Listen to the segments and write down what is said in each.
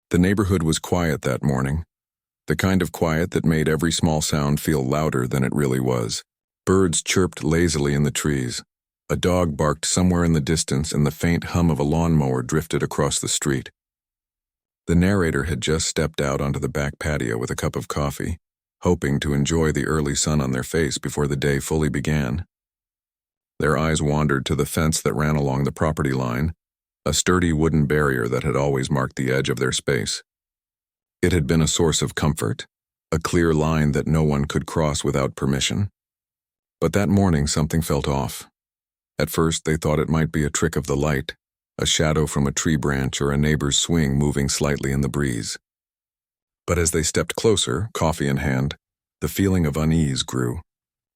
The neighborhood was quiet that morning, the kind of quiet that made every small sound feel louder than it really was. Birds chirped lazily in the trees. A dog barked somewhere in the distance, and the faint hum of a lawnmower drifted across the street. The narrator had just stepped out onto the back patio with a cup of coffee, hoping to enjoy the early sun on their face before the day fully began. Their eyes wandered to the fence that ran along the property line, a sturdy wooden barrier that had always marked the edge of their space. It had been a source of comfort, a clear line that no one could cross without permission. But that morning something felt off. At first they thought it might be a trick of the light, a shadow from a tree branch or a neighbor's swing moving slightly in the breeze. But as they stepped closer, coffee in hand, the feeling of unease grew.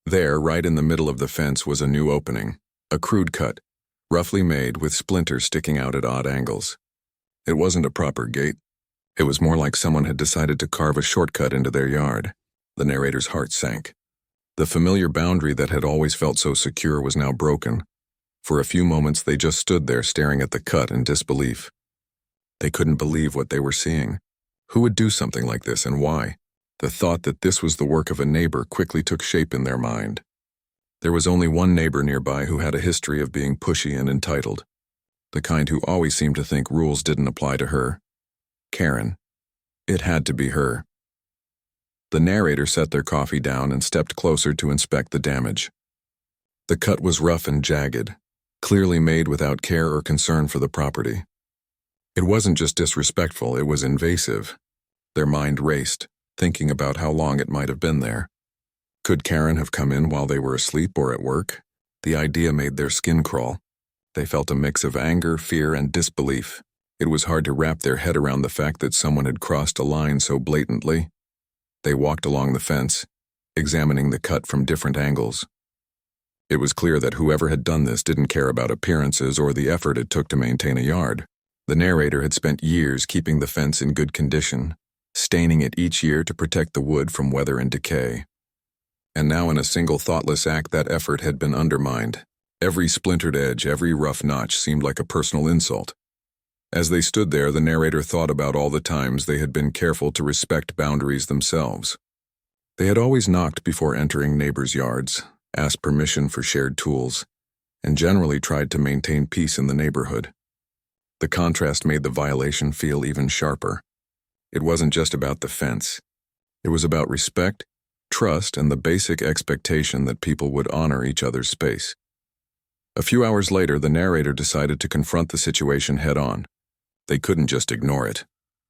There, right in the middle of the fence, was a new opening, a crude cut, roughly made with splinters sticking out at odd angles. It wasn't a proper gate. It was more like someone had decided to carve a shortcut into their yard. The narrator's heart sank. The familiar boundary that had always felt so secure was now broken. For a few moments they just stood there staring at the cut in disbelief. They couldn't believe what they were seeing. Who would do something like this, and why? The thought that this was the work of a neighbor quickly took shape in their mind. There was only one neighbor nearby who had a history of being pushy and entitled, the kind who always seemed to think rules didn't apply to her. Karen. It had to be her. The narrator set their coffee down and stepped closer to inspect the damage. The cut was rough and jagged, clearly made without care or concern for the property. It wasn't just disrespectful, it was invasive. Their mind raced, thinking about how long it might have been there. Could Karen have come in while they were asleep or at work? The idea made their skin crawl. They felt a mix of anger, fear, and disbelief. It was hard to wrap their head around the fact that someone had crossed a line so blatantly. They walked along the fence, examining the cut from different angles. It was clear that whoever had done this didn't care about appearances or the effort it took to maintain a yard. The narrator had spent years keeping the fence in good condition, staining it each year to protect the wood from weather and decay. And now in a single thoughtless act that effort had been undermined. Every splintered edge, every rough notch seemed like a personal insult. As they stood there, the narrator thought about all the times they had been careful to respect boundaries themselves. They had always knocked before entering neighbors' yards, asked permission for shared tools, and generally tried to maintain peace in the neighborhood. The contrast made the violation feel even sharper. It wasn't just about the fence. It was about respect, trust, and the basic expectation that people would honor each other's space. A few hours later, the narrator decided to confront the situation head-on. They couldn't just ignore it,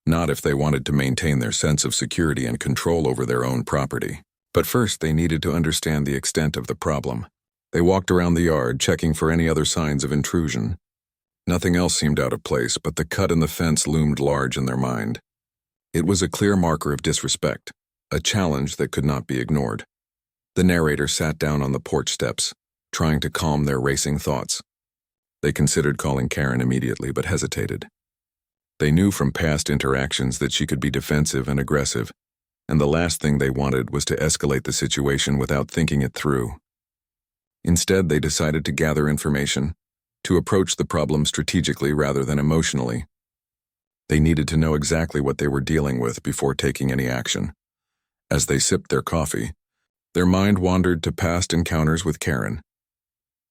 not if they wanted to maintain their sense of security and control over their own property. But first, they needed to understand the extent of the problem. They walked around the yard, checking for any other signs of intrusion. Nothing else seemed out of place, but the cut in the fence loomed large in their mind. It was a clear marker of disrespect, a challenge that could not be ignored. The narrator sat down on the porch steps, trying to calm their racing thoughts. They considered calling Karen immediately, but hesitated. They knew from past interactions that she could be defensive and aggressive, and the last thing they wanted was to escalate the situation without thinking it through. Instead, they decided to gather information, to approach the problem strategically rather than emotionally. They needed to know exactly what they were dealing with before taking any action. As they sipped their coffee, their mind wandered to past encounters with Karen.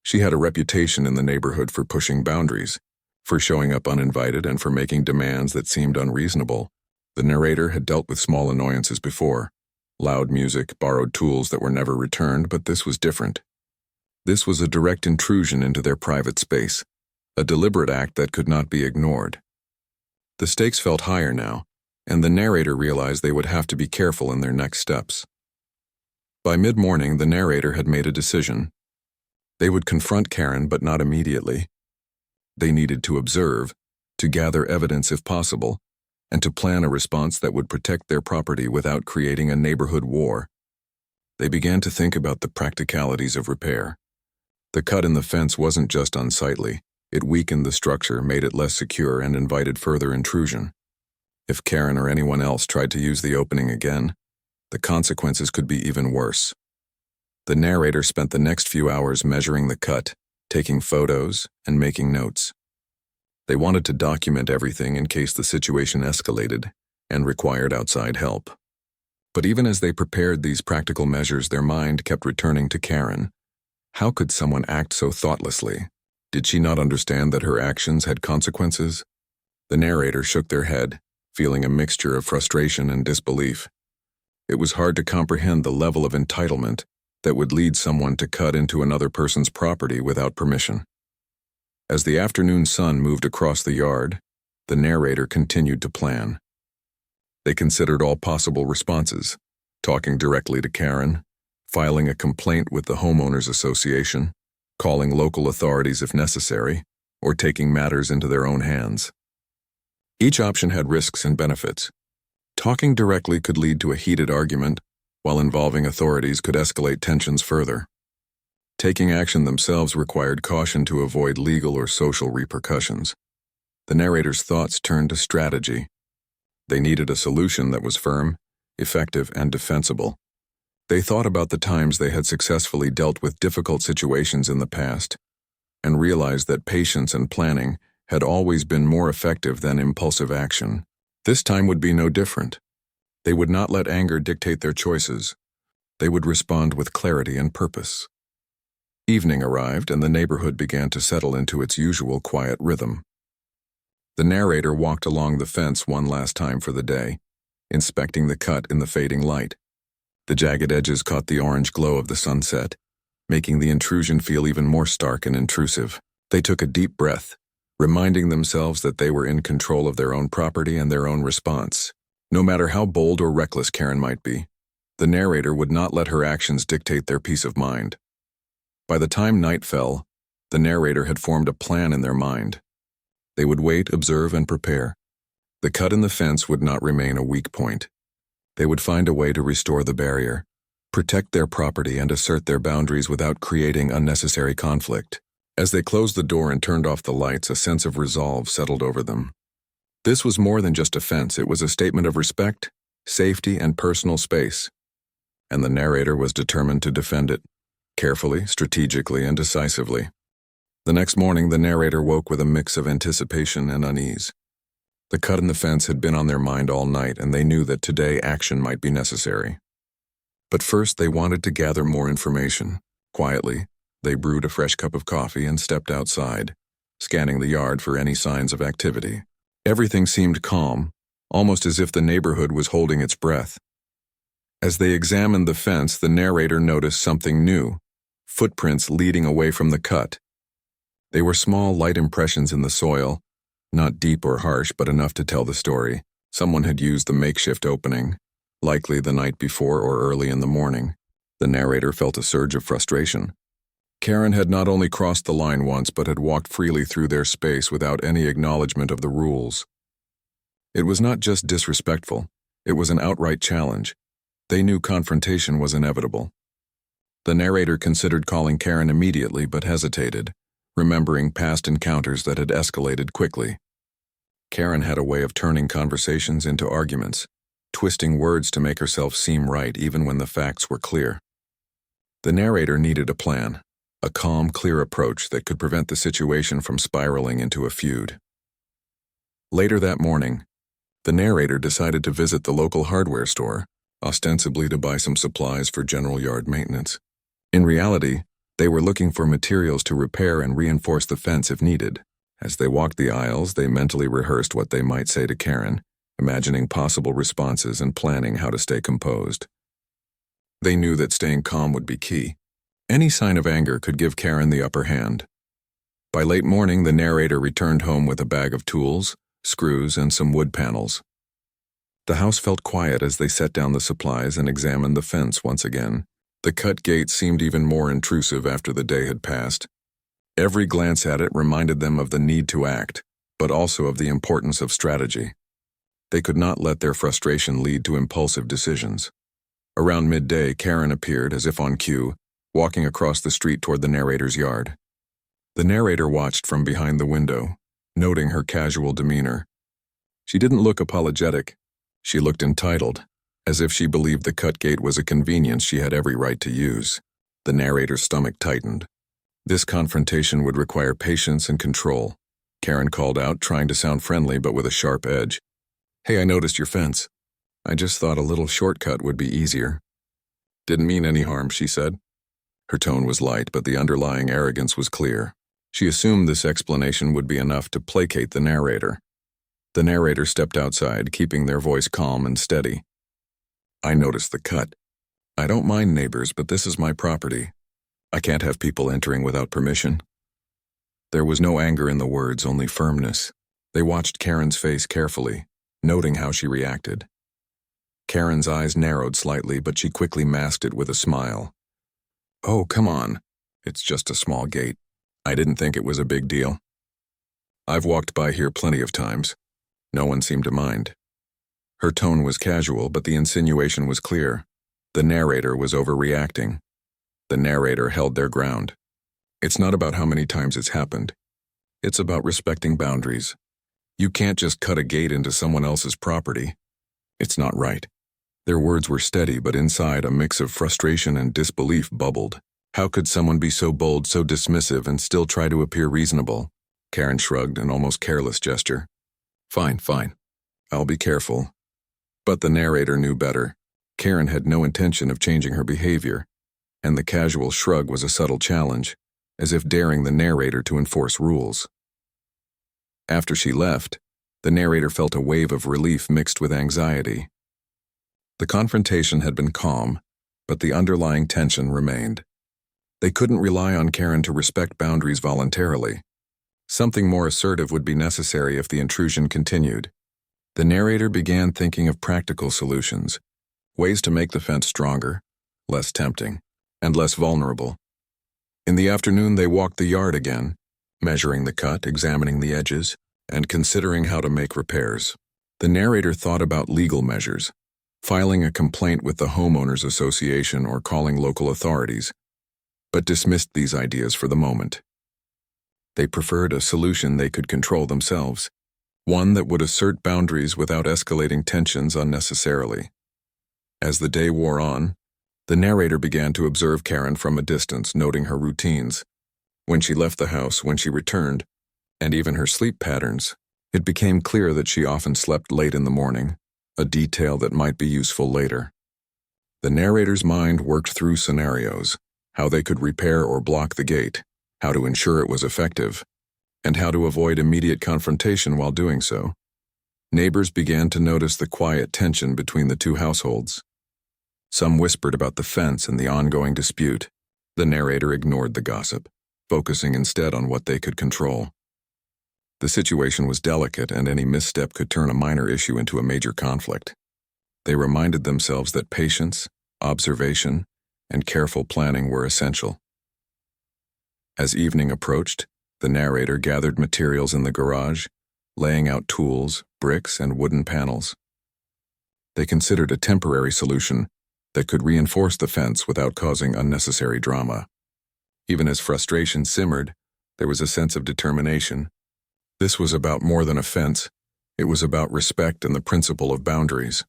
She had a reputation in the neighborhood for pushing boundaries, for showing up uninvited, and for making demands that seemed unreasonable. The narrator had dealt with small annoyances before, loud music, borrowed tools that were never returned, but this was different. This was a direct intrusion into their private space, a deliberate act that could not be ignored. The stakes felt higher now, and the narrator realized they would have to be careful in their next steps. By mid-morning, the narrator had made a decision. They would confront Karen, but not immediately. They needed to observe, to gather evidence if possible, and to plan a response that would protect their property without creating a neighborhood war. They began to think about the practicalities of repair. The cut in the fence wasn't just unsightly. It weakened the structure, made it less secure, and invited further intrusion. If Karen or anyone else tried to use the opening again, the consequences could be even worse. The narrator spent the next few hours measuring the cut, taking photos, and making notes. They wanted to document everything in case the situation escalated and required outside help. But even as they prepared these practical measures, their mind kept returning to Karen. How could someone act so thoughtlessly? Did she not understand that her actions had consequences? The narrator shook their head, feeling a mixture of frustration and disbelief. It was hard to comprehend the level of entitlement that would lead someone to cut into another person's property without permission. As the afternoon sun moved across the yard, the narrator continued to plan. They considered all possible responses, talking directly to Karen, filing a complaint with the homeowners association, calling local authorities if necessary, or taking matters into their own hands. Each option had risks and benefits. Talking directly could lead to a heated argument, while involving authorities could escalate tensions further. Taking action themselves required caution to avoid legal or social repercussions. The narrator's thoughts turned to strategy. They needed a solution that was firm, effective, and defensible. They thought about the times they had successfully dealt with difficult situations in the past, and realized that patience and planning had always been more effective than impulsive action. This time would be no different. They would not let anger dictate their choices. They would respond with clarity and purpose. Evening arrived, and the neighborhood began to settle into its usual quiet rhythm. The narrator walked along the fence one last time for the day, inspecting the cut in the fading light. The jagged edges caught the orange glow of the sunset, making the intrusion feel even more stark and intrusive. They took a deep breath, reminding themselves that they were in control of their own property and their own response. No matter how bold or reckless Karen might be, the narrator would not let her actions dictate their peace of mind. By the time night fell, the narrator had formed a plan in their mind. They would wait, observe, and prepare. The cut in the fence would not remain a weak point. They would find a way to restore the barrier, protect their property, and assert their boundaries without creating unnecessary conflict. As they closed the door and turned off the lights, a sense of resolve settled over them. This was more than just a fence. It was a statement of respect, safety, and personal space. And the narrator was determined to defend it, carefully, strategically, and decisively. The next morning, the narrator woke with a mix of anticipation and unease. The cut in the fence had been on their mind all night, and they knew that today action might be necessary. But first, they wanted to gather more information. Quietly, they brewed a fresh cup of coffee and stepped outside, scanning the yard for any signs of activity. Everything seemed calm, almost as if the neighborhood was holding its breath. As they examined the fence, the narrator noticed something new: footprints leading away from the cut. They were small, light impressions in the soil, not deep or harsh, but enough to tell the story. Someone had used the makeshift opening, likely the night before or early in the morning. The narrator felt a surge of frustration. Karen had not only crossed the line once, but had walked freely through their space without any acknowledgement of the rules. It was not just disrespectful, it was an outright challenge. They knew confrontation was inevitable. The narrator considered calling Karen immediately, but hesitated, remembering past encounters that had escalated quickly. Karen had a way of turning conversations into arguments, twisting words to make herself seem right even when the facts were clear. The narrator needed a plan, a calm, clear approach that could prevent the situation from spiraling into a feud. Later that morning, the narrator decided to visit the local hardware store, ostensibly to buy some supplies for general yard maintenance. In reality, they were looking for materials to repair and reinforce the fence if needed. As they walked the aisles, they mentally rehearsed what they might say to Karen, imagining possible responses and planning how to stay composed. They knew that staying calm would be key. Any sign of anger could give Karen the upper hand. By late morning, the narrator returned home with a bag of tools, screws, and some wood panels. The house felt quiet as they set down the supplies and examined the fence once again. The cut gate seemed even more intrusive after the day had passed. Every glance at it reminded them of the need to act, but also of the importance of strategy. They could not let their frustration lead to impulsive decisions. Around midday, Karen appeared, as if on cue, walking across the street toward the narrator's yard. The narrator watched from behind the window, noting her casual demeanor. She didn't look apologetic. She looked entitled, as if she believed the cut gate was a convenience she had every right to use. The narrator's stomach tightened. This confrontation would require patience and control. Karen called out, trying to sound friendly but with a sharp edge. Hey, I noticed your fence. I just thought a little shortcut would be easier. Didn't mean any harm, she said. Her tone was light, but the underlying arrogance was clear. She assumed this explanation would be enough to placate the narrator. The narrator stepped outside, keeping their voice calm and steady. I noticed the cut. I don't mind neighbors, but this is my property. I can't have people entering without permission. There was no anger in the words, only firmness. They watched Karen's face carefully, noting how she reacted. Karen's eyes narrowed slightly, but she quickly masked it with a smile. Oh, come on. It's just a small gate. I didn't think it was a big deal. I've walked by here plenty of times. No one seemed to mind. Her tone was casual, but the insinuation was clear. The narrator was overreacting. The narrator held their ground. It's not about how many times it's happened. It's about respecting boundaries. You can't just cut a gate into someone else's property. It's not right. Their words were steady, but inside a mix of frustration and disbelief bubbled. How could someone be so bold, so dismissive, and still try to appear reasonable? Karen shrugged, an almost careless gesture. Fine. I'll be careful. But the narrator knew better. Karen had no intention of changing her behavior, and the casual shrug was a subtle challenge, as if daring the narrator to enforce rules. After she left, the narrator felt a wave of relief mixed with anxiety. The confrontation had been calm, but the underlying tension remained. They couldn't rely on Karen to respect boundaries voluntarily. Something more assertive would be necessary if the intrusion continued. The narrator began thinking of practical solutions, ways to make the fence stronger, less tempting, and less vulnerable. In the afternoon, they walked the yard again, measuring the cut, examining the edges, and considering how to make repairs. The narrator thought about legal measures, filing a complaint with the homeowners association or calling local authorities, but dismissed these ideas for the moment. They preferred a solution they could control themselves, one that would assert boundaries without escalating tensions unnecessarily. As the day wore on, the narrator began to observe Karen from a distance, noting her routines. When she left the house, when she returned, and even her sleep patterns, it became clear that she often slept late in the morning, a detail that might be useful later. The narrator's mind worked through scenarios, how they could repair or block the gate, how to ensure it was effective, and how to avoid immediate confrontation while doing so. Neighbors began to notice the quiet tension between the two households. Some whispered about the fence and the ongoing dispute. The narrator ignored the gossip, focusing instead on what they could control. The situation was delicate, and any misstep could turn a minor issue into a major conflict. They reminded themselves that patience, observation, and careful planning were essential. As evening approached, the narrator gathered materials in the garage, laying out tools, bricks, and wooden panels. They considered a temporary solution that could reinforce the fence without causing unnecessary drama. Even as frustration simmered, there was a sense of determination. This was about more than a fence. It was about respect and the principle of boundaries.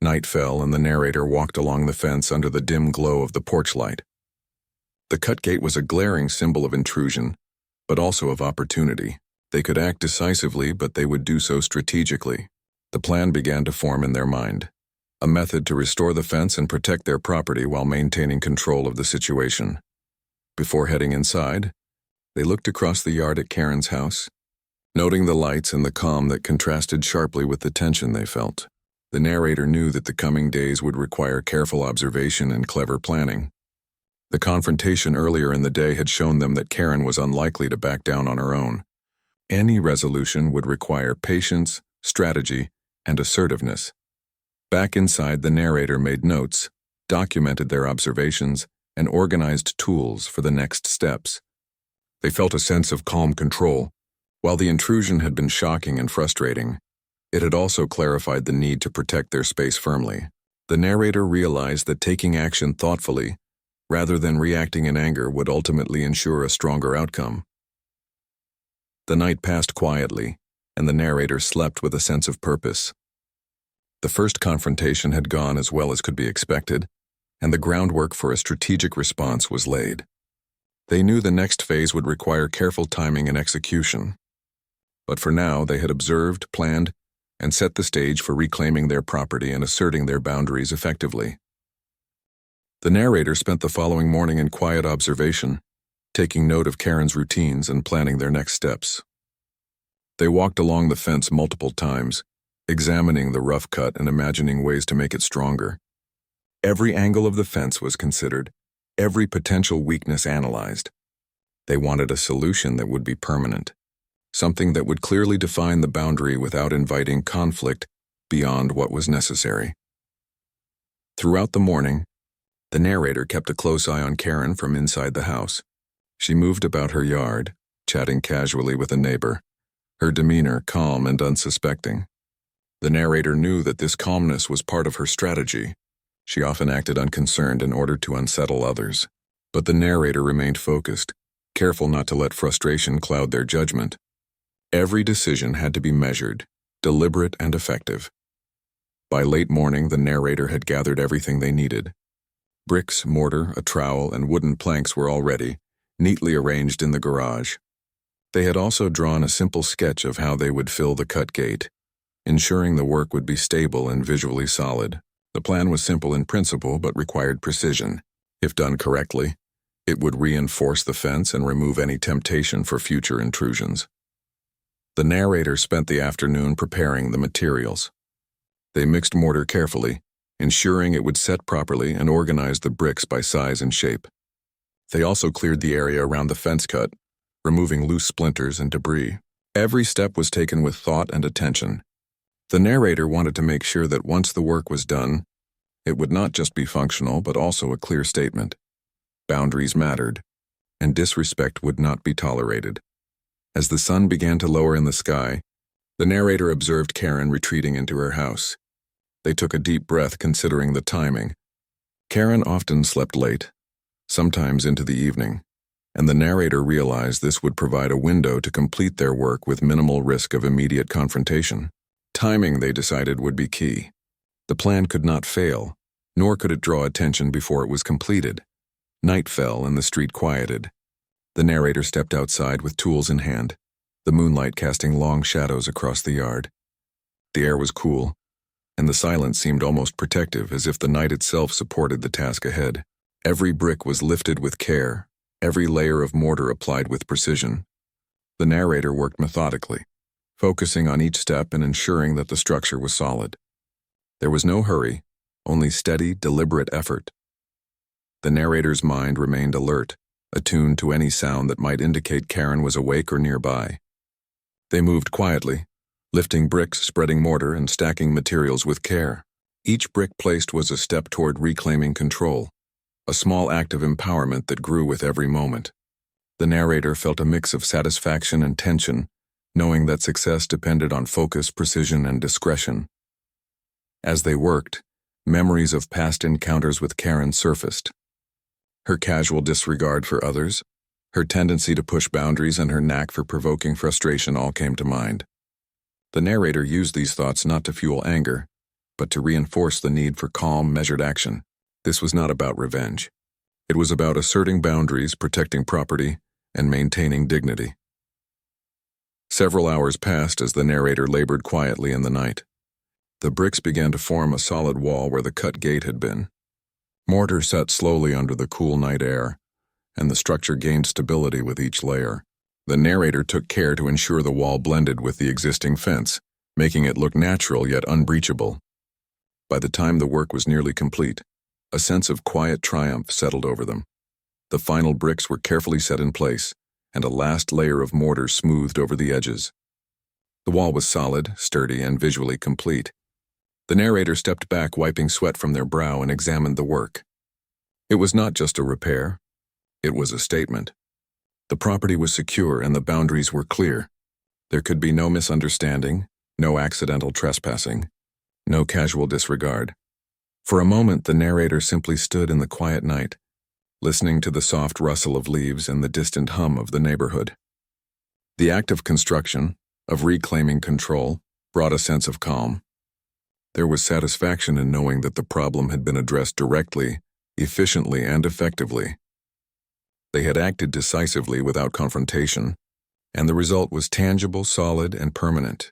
Night fell, and the narrator walked along the fence under the dim glow of the porch light. The cut gate was a glaring symbol of intrusion, but also of opportunity. They could act decisively, but they would do so strategically. The plan began to form in their mind, a method to restore the fence and protect their property while maintaining control of the situation. Before heading inside, they looked across the yard at Karen's house, noting the lights and the calm that contrasted sharply with the tension they felt. The narrator knew that the coming days would require careful observation and clever planning. The confrontation earlier in the day had shown them that Karen was unlikely to back down on her own. Any resolution would require patience, strategy, and assertiveness. Back inside, the narrator made notes, documented their observations, and organized tools for the next steps. They felt a sense of calm control. While the intrusion had been shocking and frustrating, it had also clarified the need to protect their space firmly. The narrator realized that taking action thoughtfully, rather than reacting in anger, would ultimately ensure a stronger outcome. The night passed quietly, and the narrator slept with a sense of purpose. The first confrontation had gone as well as could be expected, and the groundwork for a strategic response was laid. They knew the next phase would require careful timing and execution. But for now, they had observed, planned, and set the stage for reclaiming their property and asserting their boundaries effectively. The narrator spent the following morning in quiet observation, taking note of Karen's routines and planning their next steps. They walked along the fence multiple times, examining the rough cut and imagining ways to make it stronger. Every angle of the fence was considered, every potential weakness analyzed. They wanted a solution that would be permanent, something that would clearly define the boundary without inviting conflict beyond what was necessary. Throughout the morning, the narrator kept a close eye on Karen from inside the house. She moved about her yard, chatting casually with a neighbor, her demeanor calm and unsuspecting. The narrator knew that this calmness was part of her strategy. She often acted unconcerned in order to unsettle others. But the narrator remained focused, careful not to let frustration cloud their judgment. Every decision had to be measured, deliberate and effective. By late morning, the narrator had gathered everything they needed. Bricks, mortar, a trowel, and wooden planks were all ready, neatly arranged in the garage. They had also drawn a simple sketch of how they would fill the cut gate, ensuring the work would be stable and visually solid. The plan was simple in principle but required precision. If done correctly, it would reinforce the fence and remove any temptation for future intrusions. The narrator spent the afternoon preparing the materials. They mixed mortar carefully, ensuring it would set properly, and organized the bricks by size and shape. They also cleared the area around the fence cut, removing loose splinters and debris. Every step was taken with thought and attention. The narrator wanted to make sure that once the work was done, it would not just be functional but also a clear statement. Boundaries mattered, and disrespect would not be tolerated. As the sun began to lower in the sky, the narrator observed Karen retreating into her house. They took a deep breath considering the timing. Karen often slept late, sometimes into the evening, and the narrator realized this would provide a window to complete their work with minimal risk of immediate confrontation. Timing, they decided, would be key. The plan could not fail, nor could it draw attention before it was completed. Night fell and the street quieted. The narrator stepped outside with tools in hand, the moonlight casting long shadows across the yard. The air was cool, and the silence seemed almost protective, as if the night itself supported the task ahead. Every brick was lifted with care, every layer of mortar applied with precision. The narrator worked methodically, focusing on each step and ensuring that the structure was solid. There was no hurry, only steady, deliberate effort. The narrator's mind remained alert, attuned to any sound that might indicate Karen was awake or nearby. They moved quietly, lifting bricks, spreading mortar, and stacking materials with care. Each brick placed was a step toward reclaiming control, a small act of empowerment that grew with every moment. The narrator felt a mix of satisfaction and tension, knowing that success depended on focus, precision, and discretion. As they worked, memories of past encounters with Karen surfaced. Her casual disregard for others, her tendency to push boundaries, and her knack for provoking frustration all came to mind. The narrator used these thoughts not to fuel anger, but to reinforce the need for calm, measured action. This was not about revenge. It was about asserting boundaries, protecting property, and maintaining dignity. Several hours passed as the narrator labored quietly in the night. The bricks began to form a solid wall where the cut gate had been. Mortar set slowly under the cool night air, and the structure gained stability with each layer. The narrator took care to ensure the wall blended with the existing fence, making it look natural yet unbreachable. By the time the work was nearly complete, a sense of quiet triumph settled over them. The final bricks were carefully set in place, and a last layer of mortar smoothed over the edges. The wall was solid, sturdy, and visually complete. The narrator stepped back, wiping sweat from their brow, and examined the work. It was not just a repair. It was a statement. The property was secure and the boundaries were clear. There could be no misunderstanding, no accidental trespassing, no casual disregard. For a moment, the narrator simply stood in the quiet night, listening to the soft rustle of leaves and the distant hum of the neighborhood. The act of construction, of reclaiming control, brought a sense of calm. There was satisfaction in knowing that the problem had been addressed directly, efficiently, and effectively. They had acted decisively without confrontation, and the result was tangible, solid, and permanent.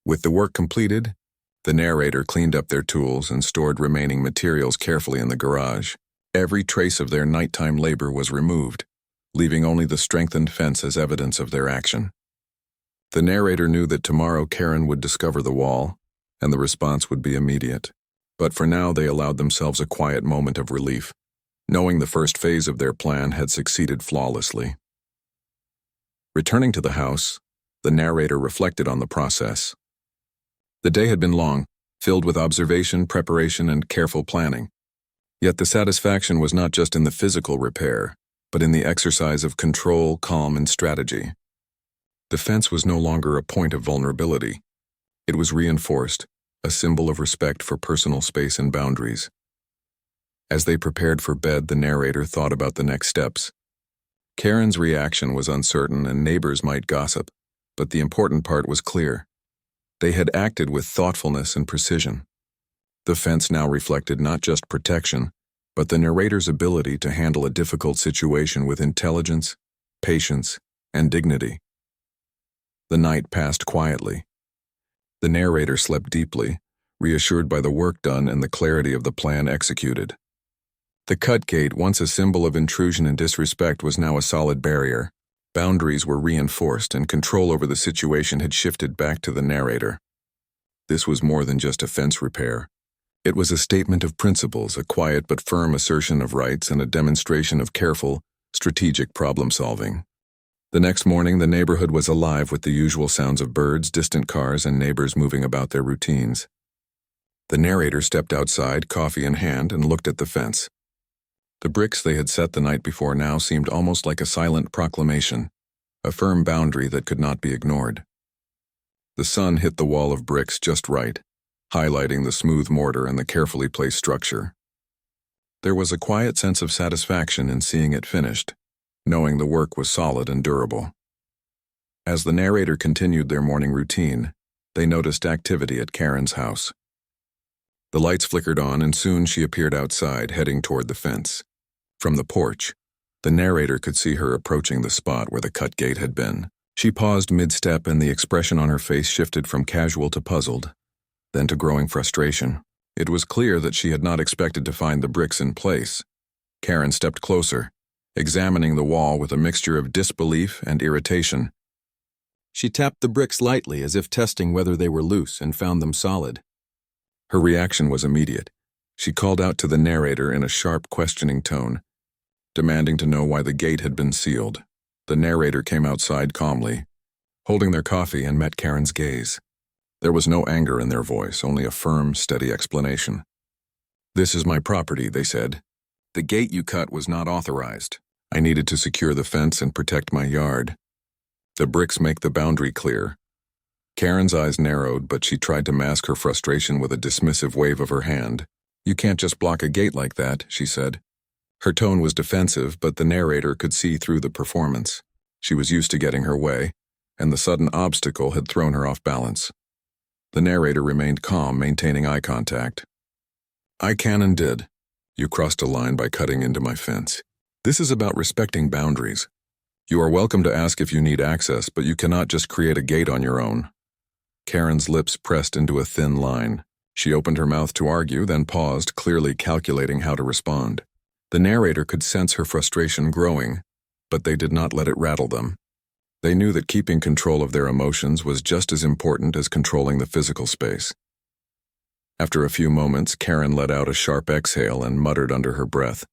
With the work completed, the narrator cleaned up their tools and stored remaining materials carefully in the garage. Every trace of their nighttime labor was removed, leaving only the strengthened fence as evidence of their action. The narrator knew that tomorrow Karen would discover the wall, and the response would be immediate. But for now they allowed themselves a quiet moment of relief, knowing the first phase of their plan had succeeded flawlessly. Returning to the house, the narrator reflected on the process. The day had been long, filled with observation, preparation, and careful planning. Yet the satisfaction was not just in the physical repair, but in the exercise of control, calm, and strategy. The fence was no longer a point of vulnerability. It was reinforced, a symbol of respect for personal space and boundaries. As they prepared for bed, the narrator thought about the next steps. Karen's reaction was uncertain and neighbors might gossip, but the important part was clear. They had acted with thoughtfulness and precision. The fence now reflected not just protection, but the narrator's ability to handle a difficult situation with intelligence, patience, and dignity. The night passed quietly. The narrator slept deeply, reassured by the work done and the clarity of the plan executed. The cut gate, once a symbol of intrusion and disrespect, was now a solid barrier. Boundaries were reinforced and control over the situation had shifted back to the narrator. This was more than just a fence repair. It was a statement of principles, a quiet but firm assertion of rights, and a demonstration of careful, strategic problem-solving. The next morning, the neighborhood was alive with the usual sounds of birds, distant cars, and neighbors moving about their routines. The narrator stepped outside, coffee in hand, and looked at the fence. The bricks they had set the night before now seemed almost like a silent proclamation, a firm boundary that could not be ignored. The sun hit the wall of bricks just right, highlighting the smooth mortar and the carefully placed structure. There was a quiet sense of satisfaction in seeing it finished, knowing the work was solid and durable. As the narrator continued their morning routine, they noticed activity at Karen's house. The lights flickered on, and soon she appeared outside, heading toward the fence. From the porch, the narrator could see her approaching the spot where the cut gate had been. She paused mid-step, and the expression on her face shifted from casual to puzzled, then to growing frustration. It was clear that she had not expected to find the bricks in place. Karen stepped closer, examining the wall with a mixture of disbelief and irritation. She tapped the bricks lightly as if testing whether they were loose and found them solid. Her reaction was immediate. She called out to the narrator in a sharp, questioning tone, demanding to know why the gate had been sealed. The narrator came outside calmly, holding their coffee, and met Karen's gaze. There was no anger in their voice, only a firm, steady explanation. "This is my property," they said. "The gate you cut was not authorized. I needed to secure the fence and protect my yard. The bricks make the boundary clear." Karen's eyes narrowed, but she tried to mask her frustration with a dismissive wave of her hand. "You can't just block a gate like that," she said. Her tone was defensive, but the narrator could see through the performance. She was used to getting her way, and the sudden obstacle had thrown her off balance. The narrator remained calm, maintaining eye contact. "I can and did. You crossed a line by cutting into my fence. This is about respecting boundaries. You are welcome to ask if you need access, but you cannot just create a gate on your own." Karen's lips pressed into a thin line. She opened her mouth to argue, then paused, clearly calculating how to respond. The narrator could sense her frustration growing, but they did not let it rattle them. They knew that keeping control of their emotions was just as important as controlling the physical space. After a few moments, Karen let out a sharp exhale and muttered under her breath,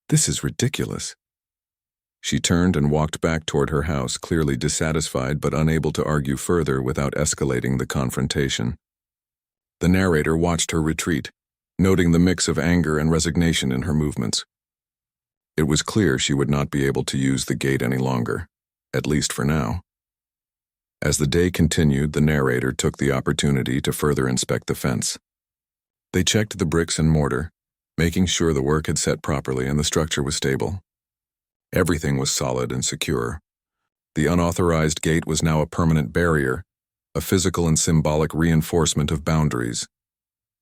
"This is ridiculous." She turned and walked back toward her house, clearly dissatisfied but unable to argue further without escalating the confrontation. The narrator watched her retreat, noting the mix of anger and resignation in her movements. It was clear she would not be able to use the gate any longer, at least for now. As the day continued, the narrator took the opportunity to further inspect the fence. They checked the bricks and mortar, making sure the work had set properly and the structure was stable. Everything was solid and secure. The unauthorized gate was now a permanent barrier, a physical and symbolic reinforcement of boundaries.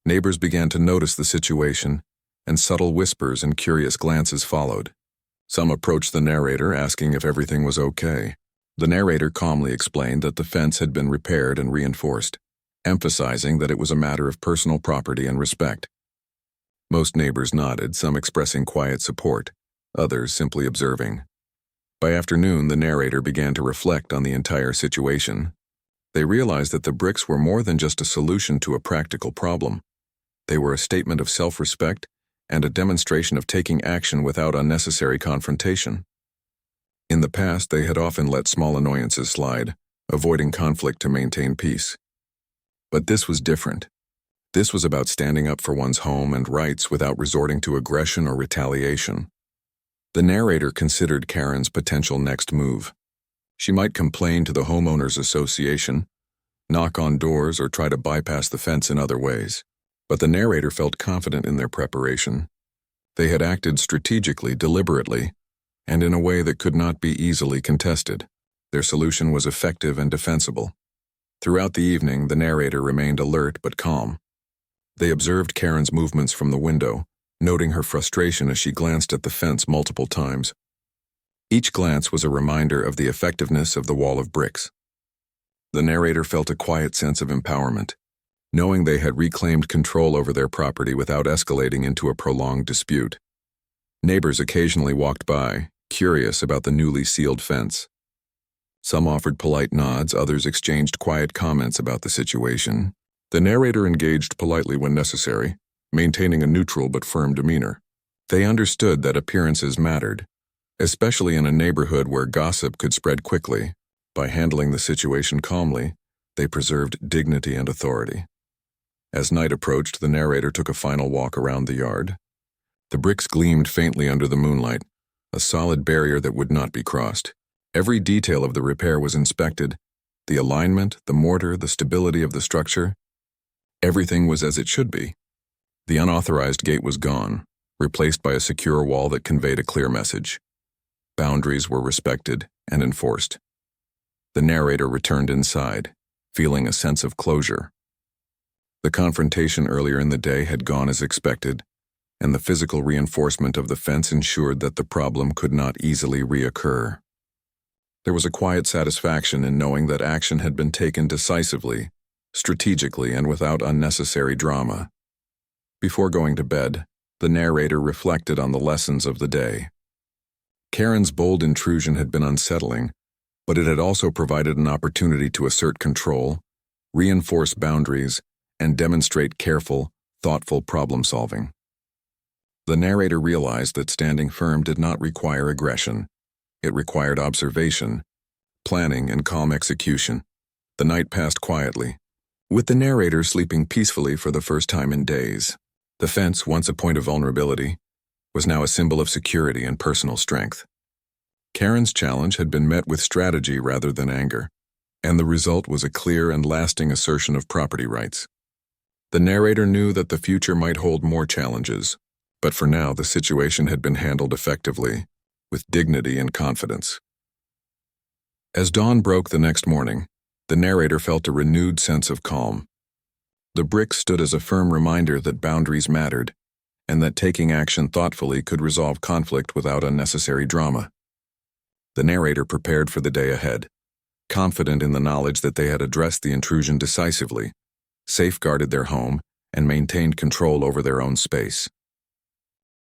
Neighbors began to notice the situation, and subtle whispers and curious glances followed. Some approached the narrator asking if everything was okay. The narrator calmly explained that the fence had been repaired and reinforced, emphasizing that it was a matter of personal property and respect. Most neighbors nodded, some expressing quiet support, others simply observing. By afternoon, the narrator began to reflect on the entire situation. They realized that the bricks were more than just a solution to a practical problem. They were a statement of self-respect and a demonstration of taking action without unnecessary confrontation. In the past, they had often let small annoyances slide, avoiding conflict to maintain peace. But this was different. This was about standing up for one's home and rights without resorting to aggression or retaliation. The narrator considered Karen's potential next move. She might complain to the homeowners association, knock on doors, or try to bypass the fence in other ways. But the narrator felt confident in their preparation. They had acted strategically, deliberately, and in a way that could not be easily contested. Their solution was effective and defensible. Throughout the evening, the narrator remained alert but calm. They observed Karen's movements from the window, noting her frustration as she glanced at the fence multiple times. Each glance was a reminder of the effectiveness of the wall of bricks. The narrator felt a quiet sense of empowerment, knowing they had reclaimed control over their property without escalating into a prolonged dispute. Neighbors occasionally walked by, curious about the newly sealed fence. Some offered polite nods, others exchanged quiet comments about the situation. The narrator engaged politely when necessary, maintaining a neutral but firm demeanor. They understood that appearances mattered, especially in a neighborhood where gossip could spread quickly. By handling the situation calmly, they preserved dignity and authority. As night approached, the narrator took a final walk around the yard. The bricks gleamed faintly under the moonlight, a solid barrier that would not be crossed. Every detail of the repair was inspected: the alignment, the mortar, the stability of the structure. Everything was as it should be. The unauthorized gate was gone, replaced by a secure wall that conveyed a clear message. Boundaries were respected and enforced. The narrator returned inside, feeling a sense of closure. The confrontation earlier in the day had gone as expected, and the physical reinforcement of the fence ensured that the problem could not easily reoccur. There was a quiet satisfaction in knowing that action had been taken decisively, strategically, and without unnecessary drama. Before going to bed, the narrator reflected on the lessons of the day. Karen's bold intrusion had been unsettling, but it had also provided an opportunity to assert control, reinforce boundaries, and demonstrate careful, thoughtful problem-solving. The narrator realized that standing firm did not require aggression. It required observation, planning, and calm execution. The night passed quietly, with the narrator sleeping peacefully for the first time in days. The fence, once a point of vulnerability, was now a symbol of security and personal strength. Karen's challenge had been met with strategy rather than anger, and the result was a clear and lasting assertion of property rights. The narrator knew that the future might hold more challenges, but for now the situation had been handled effectively, with dignity and confidence. As dawn broke the next morning, the narrator felt a renewed sense of calm. The brick stood as a firm reminder that boundaries mattered, and that taking action thoughtfully could resolve conflict without unnecessary drama. The narrator prepared for the day ahead, confident in the knowledge that they had addressed the intrusion decisively, safeguarded their home, and maintained control over their own space.